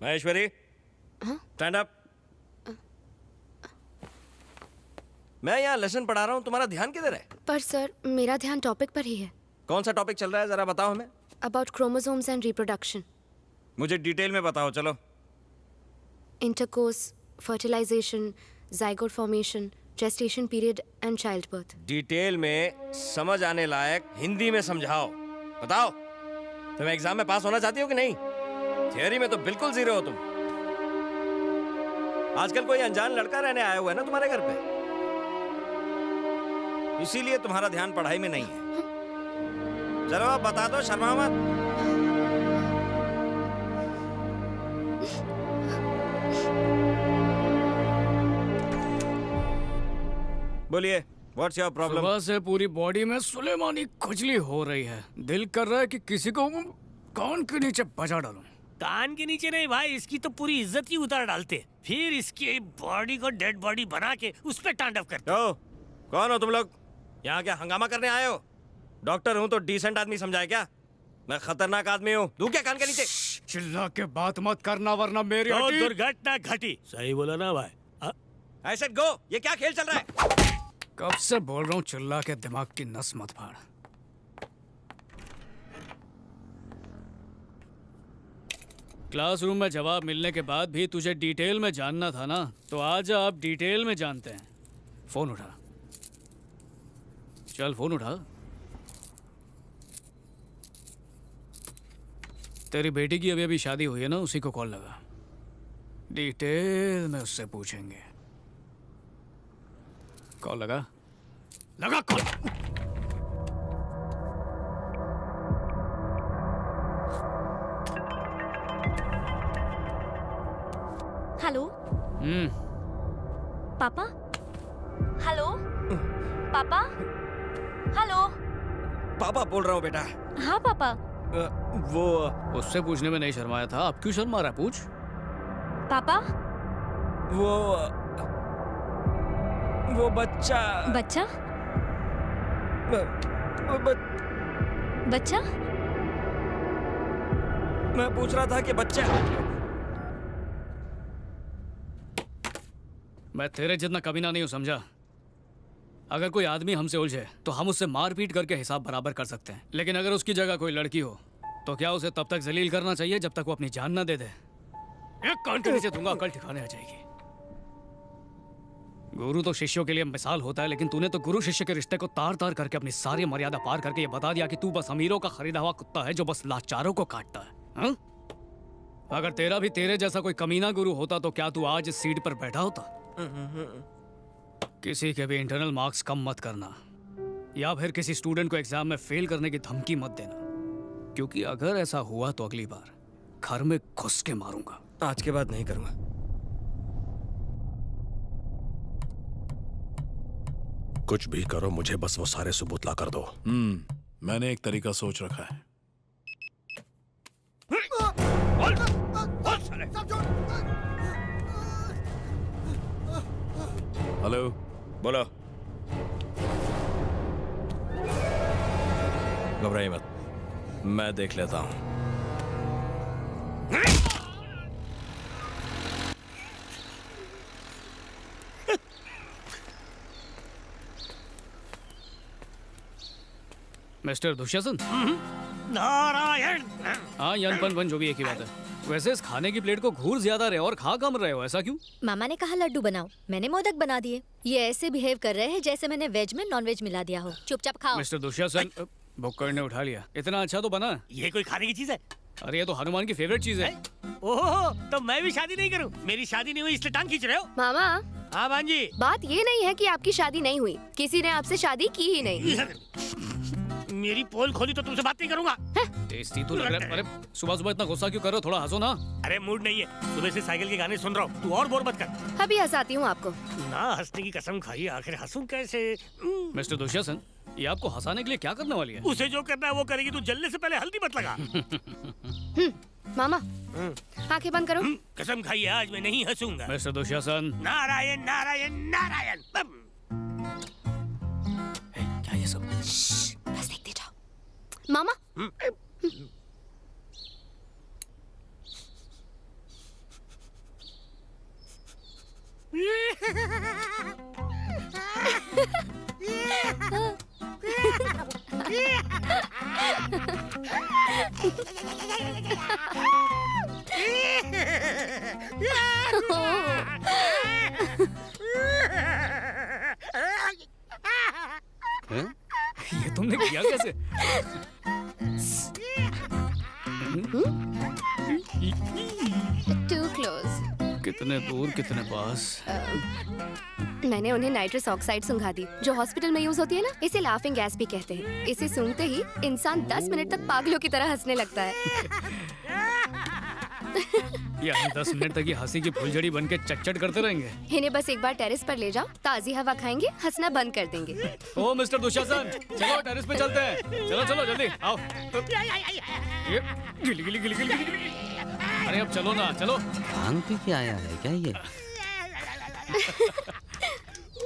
Maheshwari, stand up. मैं यहाँ lesson पढ़ा रहा हूँ, तुम्हारा ध्यान किधर है? पर सर, मेरा ध्यान टॉपिक पर ही है। कौन सा टॉपिक चल रहा है, जरा बताओ हमें। About chromosomes and reproduction. मुझे डिटेल में बताओ, चलो। Intercourse, fertilisation, zygote formation, gestation period and childbirth. Detail में समझ आने लायक हिंदी में समझाओ। बताओ, तुम एग्जाम में पास होना चाहती हो कि नहीं? थियरी में तो बिल्कुल जीरो हो तुम। आजकल कोई अनजान लड़का रहने आया हुआ है ना तुम्हारे घर पे, इसीलिए तुम्हारा ध्यान पढ़ाई में नहीं है। चलो आप बता दो, शर्मा मत। बोलिए, व्हाट्स योर प्रॉब्लम? सुबह से पूरी बॉडी में सुलेमानी खुजली हो रही है। दिल कर रहा है कि किसी को कान के नीचे बजा डालूं। कान के नीचे नहीं भाई, इसकी तो पूरी इज्जत ही उतार डालते, फिर इसकी बॉडी को डेड बॉडी बना के उस पे तांडव करते। ओ, कौन हो तुम लोग? यहाँ क्या हंगामा करने आए हो? डॉक्टर हूँ तो डिसेंट आदमी समझाए क्या? मैं खतरनाक आदमी हूँ। दूं क्या कान के नीचे? चिल्ला के बात मत करना वरना मेरी तो हड्डी- दुर्घटना घटी। सही बोला ना भाई? I said go। ये क्या खेल चल रहा है? कब से बोल रहा हूँ, चिल्ला के दिमाग की नस मत फाड़। क्लासरूम में जवाब मिलने के बाद भी तुझे डिटेल में जानना था ना, तो आज आप डिटेल में जानते हैं। फोन उठा, चल फोन उठा। तेरी बेटी की अभी अभी शादी हुई है ना, उसी को कॉल लगा। डिटेल में उससे पूछेंगे। कॉल लगा, लगा कॉल। हेलो पापा। हेलो पापा। हेलो पापा बोल रहा हूँ बेटा। हाँ पापा। वो उससे पूछने में नहीं शर्माया था, अब क्यों शर्मा रहा है? पूछ। पापा। वो बच्चा बच्चा बच्चा मैं पूछ रहा था कि बच्चा। मैं तेरे जितना कमीना नहीं हूं, समझा? अगर कोई आदमी हमसे उलझे तो हम उससे मारपीट करके हिसाब बराबर कर सकते हैं, लेकिन अगर उसकी जगह कोई लड़की हो तो क्या उसे तब तक जलील करना चाहिए जब तक वो अपनी जान ना दे दे। एक कान के नीचे दूंगा, कल ठिकाने आ जाएगी। गुरु तो शिष्यों के लिए मिसाल होता है, लेकिन तूने तो गुरु शिष्य के रिश्ते को तार तार करके अपनी सारी मर्यादा पार करके ये बता दिया कि तू बस अमीरों का खरीदा हुआ कुत्ता है जो बस लाचारों को काटता है। हा? अगर तेरा भी तेरे जैसा कोई कमीना गुरु होता तो क्या तू आज इस सीट पर बैठा होता? किसी के भी इंटरनल मार्क्स कम मत करना, या फिर किसी स्टूडेंट को एग्जाम में फेल करने की धमकी मत देना, क्योंकि अगर ऐसा हुआ तो अगली बार घर में घुस के मारूंगा। आज के बाद नहीं करूंगा। कुछ भी करो, मुझे बस वो सारे सबूत ला कर दो। मैंने एक तरीका सोच रखा है। हेलो, बोलो। घबराइए मत, मैं देख लेता हूं। मिस्टर दुष्यंत। नारायण। हाँ, यनपन बन जो भी एक ही बात है। वैसे इस खाने की प्लेट को घूर ज्यादा रहे और खा कम रहे हो, ऐसा क्यों? मामा ने कहा लड्डू बनाओ, मैंने मोदक बना दिए। ये ऐसे बिहेव कर रहे हैं जैसे मैंने वेज में नॉन वेज मिला दिया हो। चुपचाप खाओ। मिस्टर दुष्यंत, भुक्कड़ ने उठा लिया। इतना अच्छा तो बना। ये कोई खाने की चीज है? अरे ये तो हनुमान की फेवरेट चीज है। ओहो, तो मैं भी शादी नहीं करूं? मेरी शादी नहीं हुई इसलिए टांग खींच रहे हो? मामा, हाँ भांजी। बात ये नहीं है कि आपकी शादी नहीं हुई, किसी ने आपसे शादी की ही नहीं। मेरी पोल खोली तो तुमसे बात नहीं करूंगा। टेस्टी तो लग रहा है। अरे सुबह सुबह इतना गुस्सा क्यों कर रहे हो? थोड़ा हंसो ना। अरे मूड नहीं है, सुबह से साइकिल के गाने सुन रहा हूँ। तू और बोर मत कर। अभी हंसाती हूँ आपको। ना हंसने की कसम खाई, आखिर हंसूं कैसे? मिस्टर दुष्यंत, ये आपको हंसाने के लिए क्या करने वाली है? उसे जो करना है वो करेगी। तू जलने से पहले हल्दी मत लगा। मामा, आंखें बंद करो। कसम खाई है, आज मैं नहीं हंसूंगा। मिस्टर दुष्यंत। नारायण नारायण नारायण। क्या ये सब? बस देखते जाओ। मामा, ये तुमने किया कैसे? Too close. कितने दूर कितने पास? मैंने उन्हें नाइट्रस ऑक्साइड सुंघा दी, जो हॉस्पिटल में यूज होती है ना। इसे लाफिंग गैस भी कहते हैं। इसे सूंघते ही इंसान 10 मिनट तक पागलों की तरह हंसने लगता है। यानी 10 मिनट तक ये हंसी की फुलझड़ी बन के चट करते रहेंगे। इन्हें बस एक बार टेरेस पर ले जाओ, ताजी हवा खाएंगे, हंसना बंद कर देंगे। ओ मिस्टर दुशासन, चलो टेरेस पे चलते हैं। चलो चलो जल्दी आओ। ये गिली गिली गिली गिली गिली। अरे अब चलो ना, चलो। भांग पी के आया है क्या ये?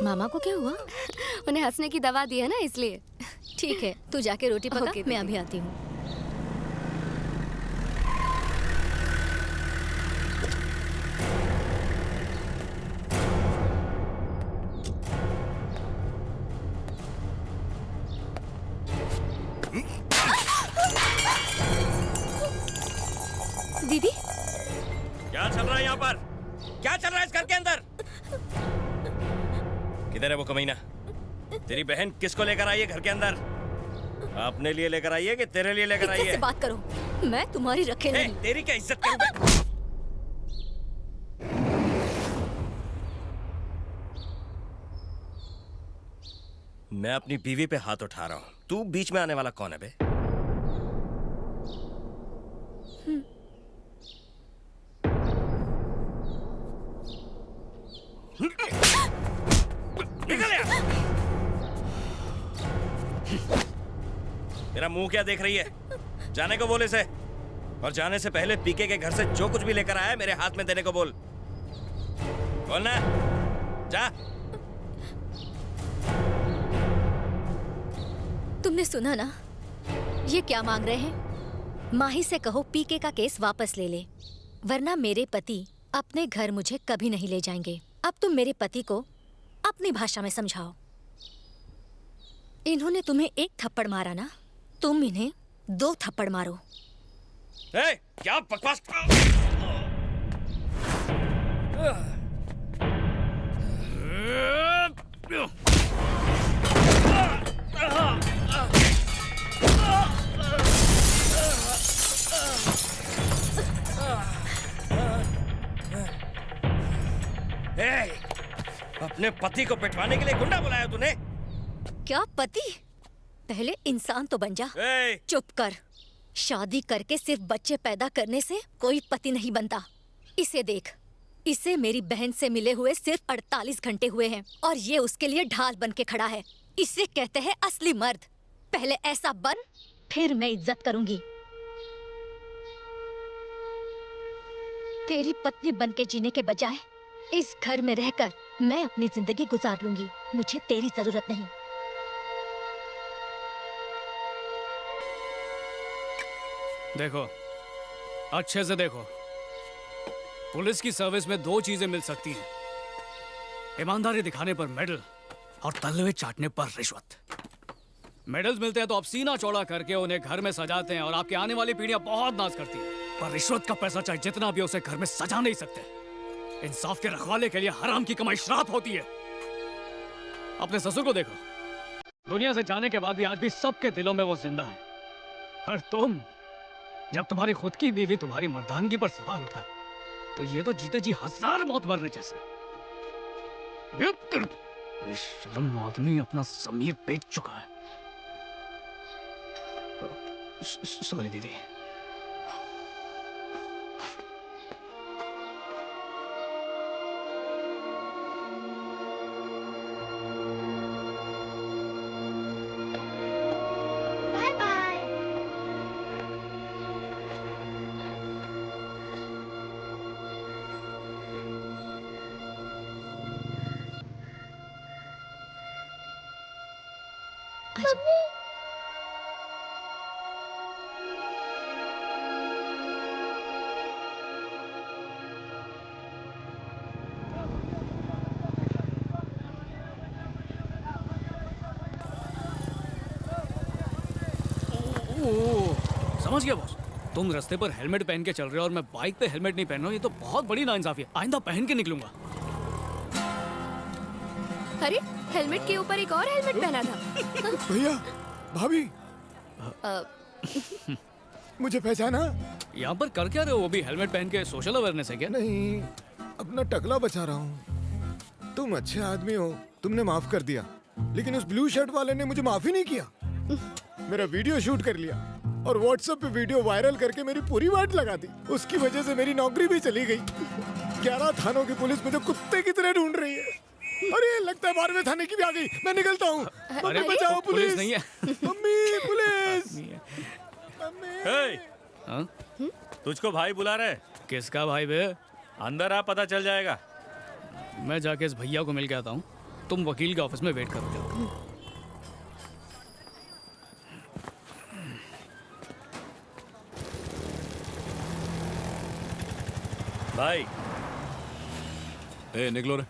मामा को क्या हुआ? उन्हें हंसने की दवा दी है ना, इसलिए। ठीक है, तू जाके रोटी पका, ओके, मैं अभी आती हूँ। दीदी, क्या चल रहा है यहाँ पर? क्या चल रहा है इस घर के अंदर? किधर है वो कमीना? तेरी बहन किसको लेकर आई है घर के अंदर? अपने लिए लेकर आई है कि तेरे लिए लेकर आई इज्जत है? से बात करो, मैं तुम्हारी रखे ए, नहीं। तेरी क्या इज्जत करूं मैं? मैं अपनी बीवी पे हाथ उठा रहा हूं, तू बीच में आने वाला कौन है बे? निकल यहाँ! मेरा मुंह क्या देख रही है? जाने को बोल इसे। और जाने से पहले पीके के घर से जो कुछ भी लेकर आया है मेरे हाथ में देने को बोल। बोल ना, जा। तुमने सुना ना, ये क्या मांग रहे हैं? माही से कहो पीके का केस वापस ले ले, वरना मेरे पति अपने घर मुझे कभी नहीं ले जाएंगे। अब तुम मेरे पति को अपनी भाषा में समझाओ। इन्होंने तुम्हें एक थप्पड़ मारा ना, तुम इन्हें 2 थप्पड़ मारो। ए, क्या बकवास? ए, अपने पति को पिटवाने के लिए गुंडा बुलाया तूने? क्या पति? पहले इंसान तो बन जा। ए, चुप कर। शादी करके सिर्फ बच्चे पैदा करने से कोई पति नहीं बनता। इसे देख, इसे मेरी बहन से मिले हुए सिर्फ 48 घंटे हुए हैं और ये उसके लिए ढाल बन के खड़ा है। इसे कहते हैं असली मर्द। पहले ऐसा बन, फिर मैं इज्जत करूंगी। तेरी पत्नी बन के जीने के बजाय इस घर में रहकर मैं अपनी जिंदगी गुजार लूंगी। मुझे तेरी जरूरत नहीं। देखो, अच्छे से देखो। पुलिस की सर्विस में 2 चीजें मिल सकती हैं, ईमानदारी दिखाने पर मेडल और तलवे चाटने पर रिश्वत। मेडल्स मिलते हैं तो आप सीना चौड़ा करके उन्हें घर में सजाते हैं और आपकी आने वाली पीढ़ियां बहुत नाज करती हैं। पर रिश्वत का पैसा चाहे जितना भी, उसे घर में सजा नहीं सकते। इंसाफ के रखवाले के लिए हराम की कमाई श्राप होती है। अपने ससुर को देखो, दुनिया से जाने के बाद भी आज भी सबके दिलों में वो जिंदा है। और तुम, जब तुम्हारी खुद की बीवी तुम्हारी मर्दानगी पर सवाल उठा, तो ये तो जीते जी 1000 मौत मरने जैसे। बेशर्म आदमी अपना ज़मीर बेच चुका है। सॉरी दीदी। समझ गया बॉस। तुम रास्ते पर हेलमेट पहन के चल रहे हो और मैं बाइक पे हेलमेट नहीं पहन रहा हूँ, ये तो बहुत बड़ी नाइंसाफी है। आइंदा पहन के निकलूंगा। अरे हेलमेट के ऊपर एक और हेलमेट पहना था। भैया, भाभी, अ, मुझे पहचाना? यहाँ पर कर क्या रहे हो? वो भी हेलमेट पहन के सोशल अवेयरनेस है क्या? नहीं, अपना टकला बचा रहा हूँ। तुम अच्छे आदमी हो, तुमने माफ कर दिया, लेकिन उस ब्लू शर्ट वाले ने मुझे माफ ही नहीं किया। मेरा वीडियो शूट कर लिया और व्हाट्सएप पे वीडियो वायरल करके मेरी पूरी वाट लगा दी। उसकी वजह से मेरी नौकरी भी चली गई। 11 थानों की पुलिस मुझे कुत्ते की तरह ढूंढ रही है। अरे लगता है 12वें थाने की भी आ गई। मैं निकलता हूँ। मम्मी बचाओ, पुलिस नहीं है। Mummy, police. हे, हाँ? तुझको भाई बुला रहे। किसका भाई बे? अंदर आ, पता चल जाएगा। मैं जाके इस भैया को मिल के आता हूँ, तुम वकील के ऑफिस में वेट करो। भाई ए निकलो रे।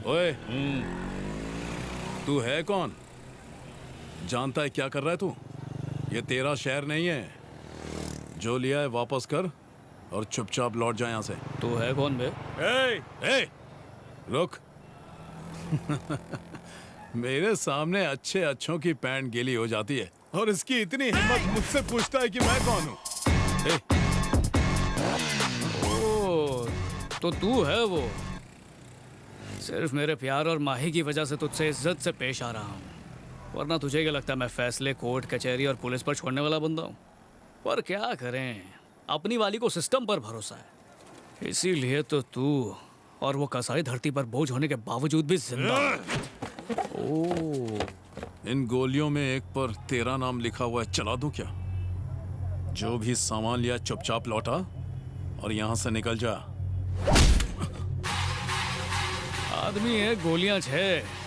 ओए, तू है कौन? जानता है क्या कर रहा है तू? ये तेरा शहर नहीं है। जो लिया है वापस कर और चुपचाप लौट जा यहाँ से। तू है कौन बे? ए, रुक। मेरे सामने अच्छे अच्छों की पैंट गीली हो जाती है और इसकी इतनी हिम्मत मुझसे पूछता है कि मैं कौन हूँ? ओ, तो तू है वो। सिर्फ मेरे प्यार और माही की वजह से तुझसे इज्जत से पेश आ रहा हूँ, वरना तुझे क्या लगता है मैं फैसले कोर्ट कचहरी और पुलिस पर छोड़ने वाला बंदा हूँ? पर क्या करें, अपनी वाली को सिस्टम पर भरोसा है, इसीलिए तो तू और वो कसाई धरती पर बोझ होने के बावजूद भी जिंदा है। ओ, इन गोलियों में एक पर तेरा नाम लिखा हुआ है, चला दूं क्या? जो भी सामान लिया चुपचाप लौटा और यहाँ से निकल जा। आदमी है, गोलियां 6।